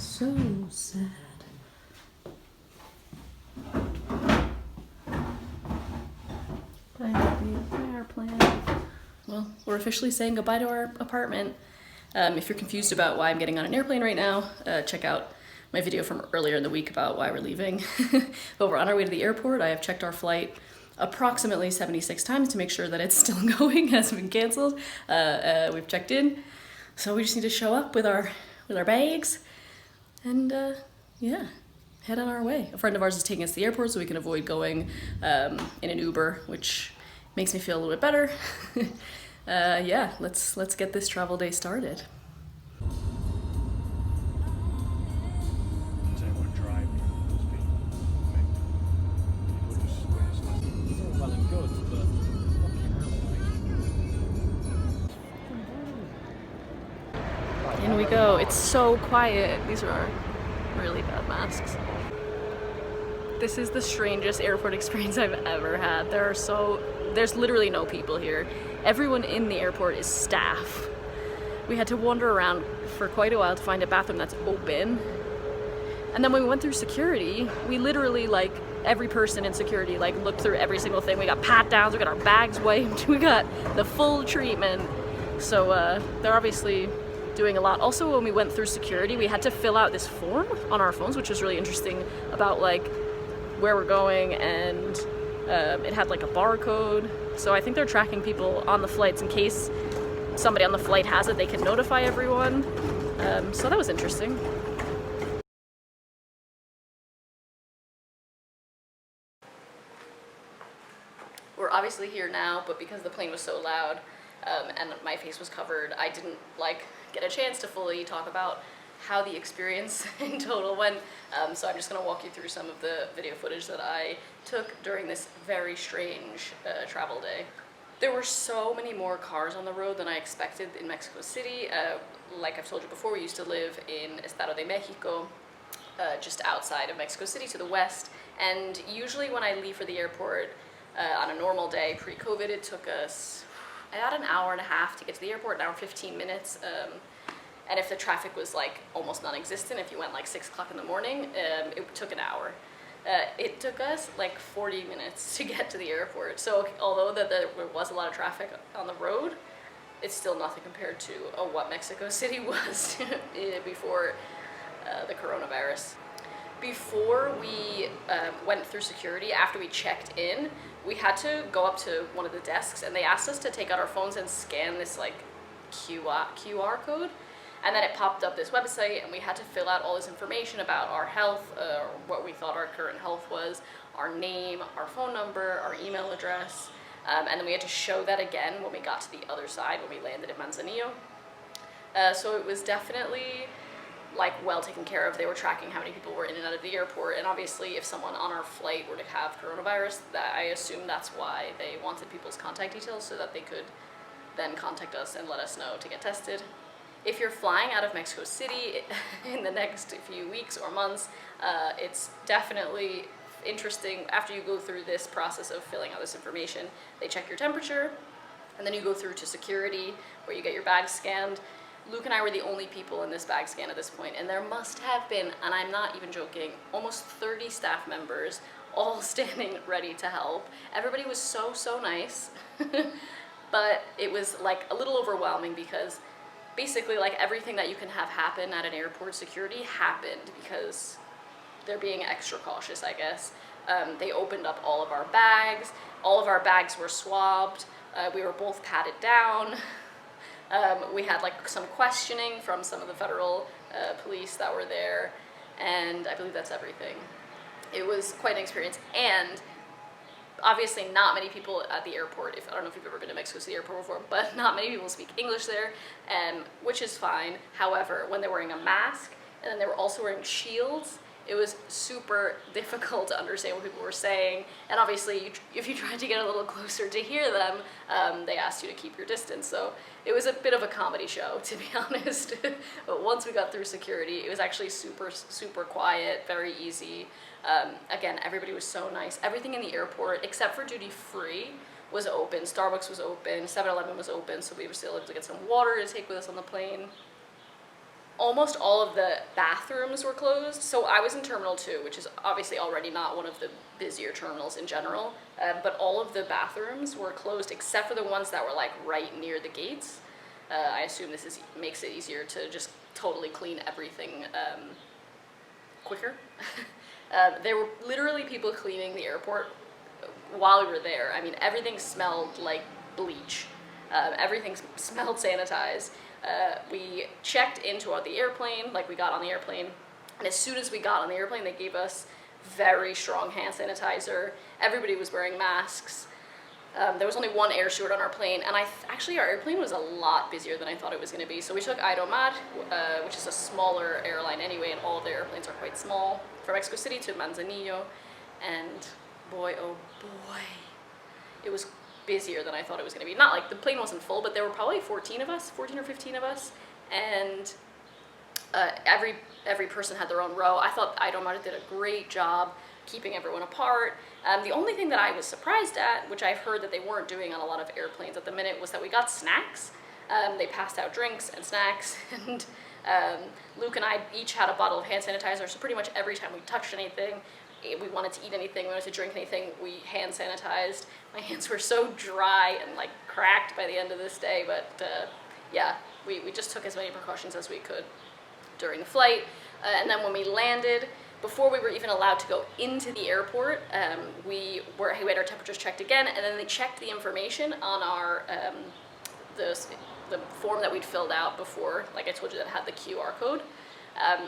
So sad. Bye, our airplane. Well, we're officially saying goodbye to our apartment. If you're confused about why I'm getting on an airplane right now, check out my video from earlier in the week about why we're leaving. But we're on our way to the airport. I have checked our flight approximately 76 times to make sure that it's still going, hasn't been canceled. We've checked in, so we just need to show up with our bags and yeah, head on our way. A friend of ours is taking us to the airport so we can avoid going in an Uber, which makes me feel a little bit better. Yeah, let's get this travel day started. In we go. It's so quiet. These are really bad masks. This is the strangest airport experience I've ever had. There's literally no people here. Everyone in the airport is staff. We had to wander around for quite a while to find a bathroom that's open. And then when we went through security, we literally, like, every person in security, like, looked through every single thing. We got pat downs, we got our bags wiped, we got the full treatment. So they're obviously doing a lot. Also, when we went through security, we had to fill out this form on our phones, which was really interesting, about like where we're going, and it had like a barcode. So I think they're tracking people on the flights in case somebody on the flight has it, they can notify everyone. So that was interesting. We're obviously here now, but because the plane was so loud and my face was covered, I didn't get a chance to fully talk about how the experience in total went. So I'm just gonna walk you through some of the video footage that I took during this very strange travel day. There were so many more cars on the road than I expected in Mexico City. Like I've told you before, we used to live in Estado de Mexico, just outside of Mexico City to the west. And usually when I leave for the airport on a normal day, pre-COVID, it took us about an hour and a half to get to the airport, an hour and 15 minutes. And if the traffic was like almost non-existent, if you went like 6 o'clock in the morning, it took an hour. It took us like 40 minutes to get to the airport. So although there was a lot of traffic on the road, it's still nothing compared to what Mexico City was before the coronavirus. Before we went through security, after we checked in, we had to go up to one of the desks and they asked us to take out our phones and scan this like QR code. And then it popped up this website and we had to fill out all this information about our health, what we thought our current health was, our name, our phone number, our email address. And then we had to show that again when we got to the other side, when we landed at Manzanillo. So it was definitely like well taken care of. They were tracking how many people were in and out of the airport, and obviously if someone on our flight were to have coronavirus, that I assume that's why they wanted people's contact details, so that they could then contact us and let us know to get tested. If you're flying out of Mexico City in the next few weeks or months, it's definitely interesting. After you go through this process of filling out this information, they check your temperature, and then you go through to security where you get your bag scanned. Luke and I were the only people in this bag scan at this point, and there must have been, and I'm not even joking, almost 30 staff members all standing ready to help. Everybody was so nice, but it was like a little overwhelming because basically like everything that you can have happen at an airport security happened because they're being extra cautious, I guess. They opened up all of our bags. All of our bags were swabbed. We were both patted down. We had like some questioning from some of the federal police that were there, and I believe that's everything. It was quite an experience, and obviously not many people at the airport, I don't know if you've ever been to Mexico City airport before, but not many people speak English there, which is fine. However, when they're wearing a mask, and then they were also wearing shields, it was super difficult to understand what people were saying, and obviously if you tried to get a little closer to hear them, they asked you to keep your distance, so it was a bit of a comedy show, to be honest. But once we got through security, it was actually super quiet, very easy. Again, everybody was so nice. Everything in the airport, except for duty free, was open. Starbucks was open, 7-Eleven was open, so we were still able to get some water to take with us on the plane. almost all of the bathrooms were closed. So I was in Terminal 2, which is obviously already not one of the busier terminals in general, but all of the bathrooms were closed except for the ones that were like right near the gates. I assume this makes it easier to just totally clean everything quicker. There were literally people cleaning the airport while we were there. I mean, everything smelled like bleach. Everything smelled sanitized. We checked into the airplane, like we got on the airplane, and as soon as we got on the airplane, they gave us very strong hand sanitizer. Everybody was wearing masks. There was only one air steward on our plane, and actually our airplane was a lot busier than I thought it was going to be. So we took Aeromar, which is a smaller airline anyway, and all of their airplanes are quite small, from Mexico City to Manzanillo, and boy, oh boy, it was busier than I thought it was going to be. Not like the plane wasn't full, but there were probably 14 or 15 of us, and every person had their own row. I thought Aeromar did a great job keeping everyone apart. The only thing that I was surprised at, which I've heard that they weren't doing on a lot of airplanes at the minute, was that we got snacks. They passed out drinks and snacks, and Luke and I each had a bottle of hand sanitizer, so pretty much every time we touched anything, we wanted to eat anything, we wanted to drink anything, we hand sanitized. My hands were so dry and like cracked by the end of this day, but yeah, we just took as many precautions as we could during the flight. And then when we landed, before we were even allowed to go into the airport, we had our temperatures checked again, and then they checked the information on our the form that we'd filled out before, like I told you, that had the QR code.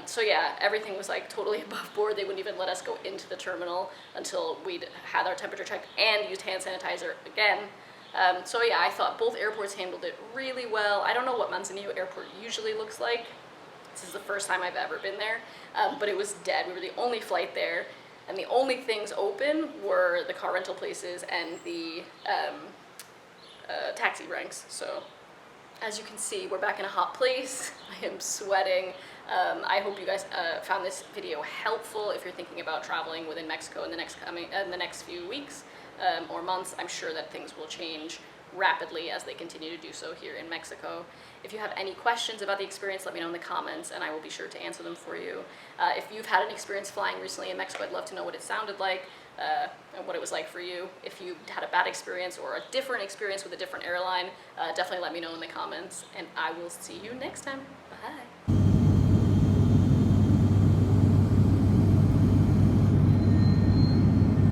So yeah, everything was like totally above board. They wouldn't even let us go into the terminal until we'd had our temperature checked and used hand sanitizer again. So yeah, I thought both airports handled it really well. I don't know what Manzanillo Airport usually looks like. This is the first time I've ever been there, but it was dead. We were the only flight there, and the only things open were the car rental places and the taxi ranks. So as you can see, we're back in a hot place. I am sweating. I hope you guys found this video helpful if you're thinking about traveling within Mexico in the next few weeks or months. I'm sure that things will change rapidly as they continue to do so here in Mexico. If you have any questions about the experience, let me know in the comments and I will be sure to answer them for you. If you've had an experience flying recently in Mexico, I'd love to know what it sounded like and what it was like for you. If you had a bad experience or a different experience with a different airline, definitely let me know in the comments, and I will see you next time.